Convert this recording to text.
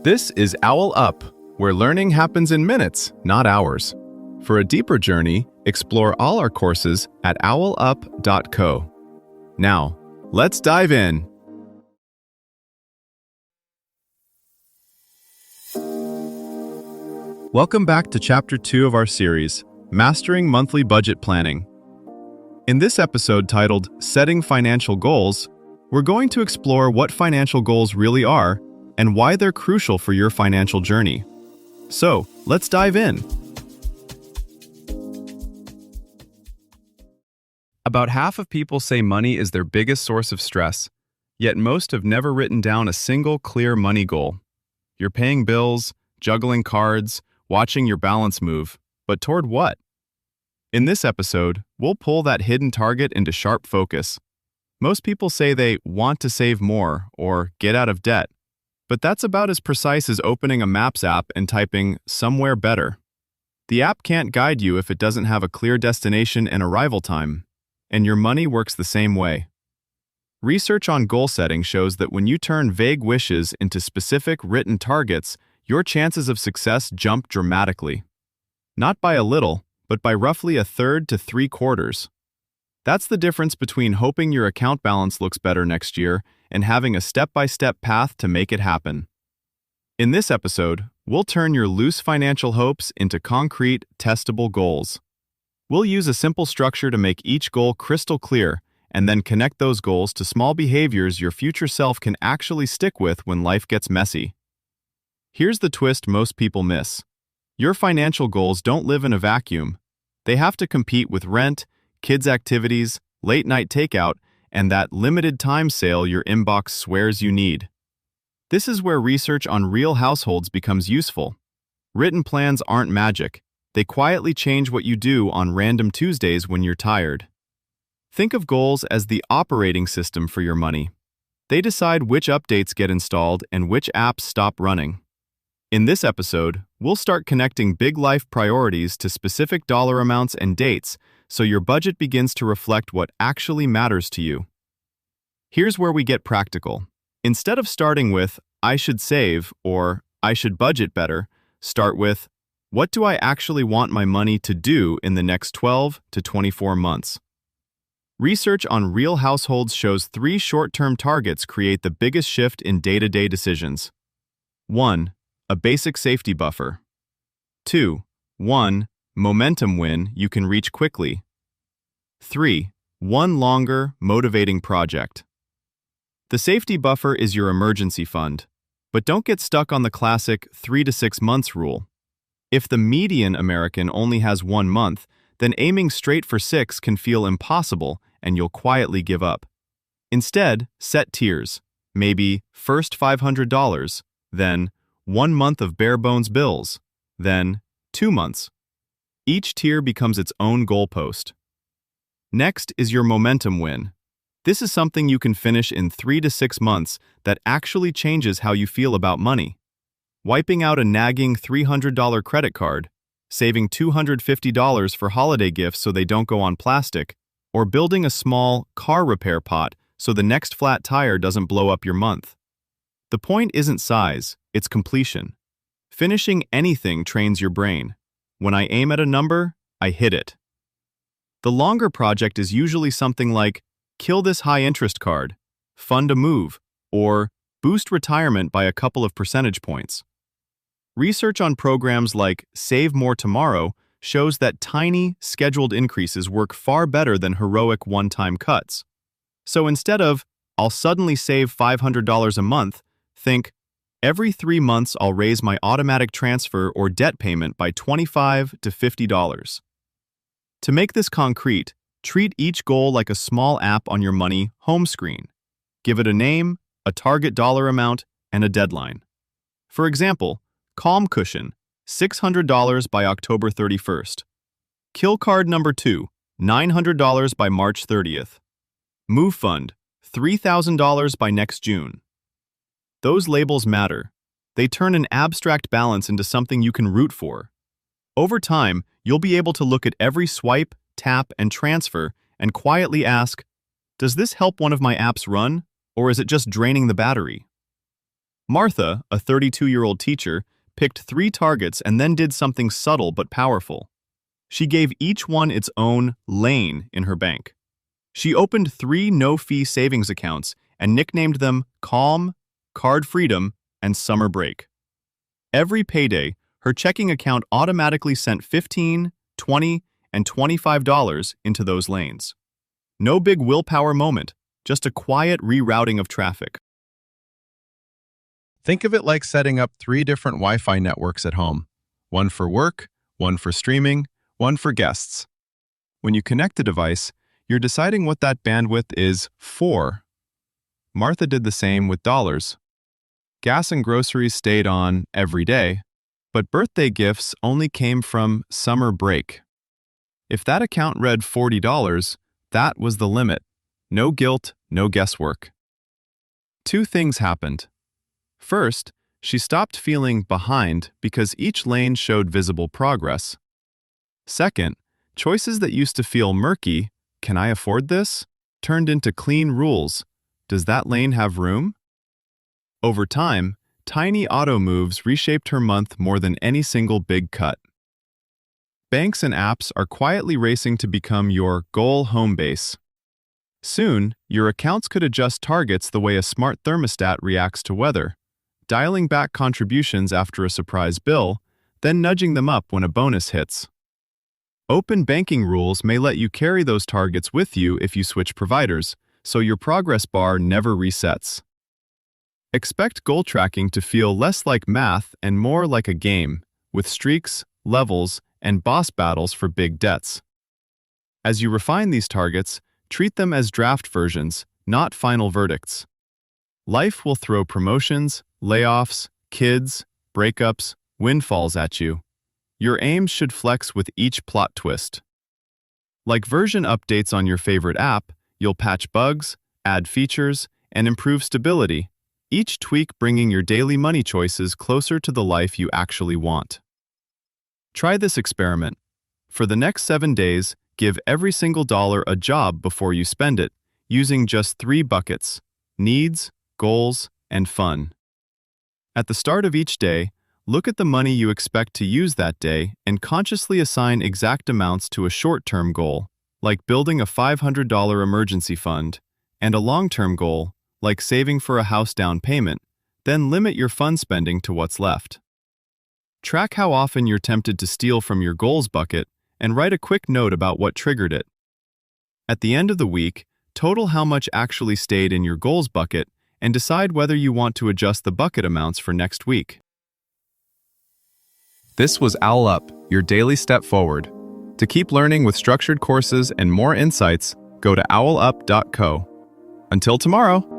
This is OwlUp, where learning happens in minutes, not hours. For a deeper journey, explore all our courses at owlup.co. Now, let's dive in. Welcome back to Chapter 2 of our series, Mastering Monthly Budget Planning. In this episode titled Setting Financial Goals, we're going to explore what financial goals really are and why they're crucial for your financial journey. So, let's dive in. About half of people say money is their biggest source of stress, yet most have never written down a single clear money goal. You're paying bills, juggling cards, watching your balance move, but toward what? In this episode, we'll pull that hidden target into sharp focus. Most people say they want to save more or get out of debt, but that's about as precise as opening a Maps app and typing somewhere better. The app can't guide you if it doesn't have a clear destination and arrival time, and your money works the same way. Research on goal setting shows that when you turn vague wishes into specific written targets, your chances of success jump dramatically. Not by a little, but by roughly a third to three-quarters. That's the difference between hoping your account balance looks better next year and having a step-by-step path to make it happen. In this episode, we'll turn your loose financial hopes into concrete, testable goals. We'll use a simple structure to make each goal crystal clear and then connect those goals to small behaviors your future self can actually stick with when life gets messy. Here's the twist most people miss. Your financial goals don't live in a vacuum. They have to compete with rent, kids' activities, late-night takeout, and that limited time sale your inbox swears you need. This is where research on real households becomes useful. Written plans aren't magic. They quietly change what you do on random Tuesdays when you're tired. Think of goals as the operating system for your money. They decide which updates get installed and which apps stop running. In this episode, we'll start connecting big life priorities to specific dollar amounts and dates so your budget begins to reflect what actually matters to you. Here's where we get practical. Instead of starting with, I should save or I should budget better, start with, what do I actually want my money to do in the next 12 to 24 months? Research on real households shows 3 short-term targets create the biggest shift in day-to-day decisions. 1. A basic safety buffer. 2. 1 momentum win you can reach quickly. 3. 1 longer, motivating project. The safety buffer is your emergency fund, but don't get stuck on the classic 3 to 6 months rule. If the median American only has 1 month, then aiming straight for 6 can feel impossible and you'll quietly give up. Instead, set tiers. Maybe first $500, then 1 month of bare-bones bills, then 2 months. Each tier becomes its own goalpost. Next is your momentum win. This is something you can finish in 3 to 6 months that actually changes how you feel about money. Wiping out a nagging $300 credit card, saving $250 for holiday gifts so they don't go on plastic, or building a small car repair pot so the next flat tire doesn't blow up your month. The point isn't size, it's completion. Finishing anything trains your brain. When I aim at a number, I hit it. The longer project is usually something like, kill this high-interest card, fund a move, or boost retirement by a couple of percentage points. Research on programs like Save More Tomorrow shows that tiny, scheduled increases work far better than heroic one-time cuts. So instead of, I'll suddenly save $500 a month, think, every 3 months I'll raise my automatic transfer or debt payment by $25 to $50. To make this concrete, treat each goal like a small app on your money home screen. Give it a name, a target dollar amount, and a deadline. For example, Calm Cushion, $600 by October 31st. Kill Card number 2, $900 by March 30th. Move Fund, $3,000 by next June. Those labels matter. They turn an abstract balance into something you can root for. Over time, you'll be able to look at every swipe, tap, and transfer and quietly ask, does this help one of my apps run, or is it just draining the battery? Martha, a 32-year-old teacher, picked 3 targets and then did something subtle but powerful. She gave each one its own lane in her bank. She opened 3 no-fee savings accounts and nicknamed them Calm, Card Freedom, and Summer Break. Every payday, her checking account automatically sent $15, $20, and $25 into those lanes. No big willpower moment, just a quiet rerouting of traffic. Think of it like setting up 3 different Wi-Fi networks at home. One for work, one for streaming, one for guests. When you connect a device, you're deciding what that bandwidth is for. Martha did the same with dollars. Gas and groceries stayed on every day, but birthday gifts only came from summer break. If that account read $40, that was the limit. No guilt, no guesswork. 2 things happened. First, she stopped feeling behind because each lane showed visible progress. Second, choices that used to feel murky, can I afford this, turned into clean rules. Does that lane have room? Over time, tiny auto moves reshaped her month more than any single big cut. Banks and apps are quietly racing to become your goal home base. Soon, your accounts could adjust targets the way a smart thermostat reacts to weather, dialing back contributions after a surprise bill, then nudging them up when a bonus hits. Open banking rules may let you carry those targets with you if you switch providers, so your progress bar never resets. Expect goal tracking to feel less like math and more like a game, with streaks, levels, and boss battles for big debts. As you refine these targets, treat them as draft versions, not final verdicts. Life will throw promotions, layoffs, kids, breakups, windfalls at you. Your aims should flex with each plot twist. Like version updates on your favorite app, you'll patch bugs, add features, and improve stability, each tweak bringing your daily money choices closer to the life you actually want. Try this experiment. For the next 7 days, give every single dollar a job before you spend it, using just 3 buckets: needs, goals, and fun. At the start of each day, look at the money you expect to use that day and consciously assign exact amounts to a short-term goal, like building a $500 emergency fund, and a long-term goal, like saving for a house down payment, then limit your fun spending to what's left. Track how often you're tempted to steal from your goals bucket and write a quick note about what triggered it. At the end of the week, total how much actually stayed in your goals bucket and decide whether you want to adjust the bucket amounts for next week. This was OwlUp, your daily step forward. To keep learning with structured courses and more insights, go to owlup.co. Until tomorrow!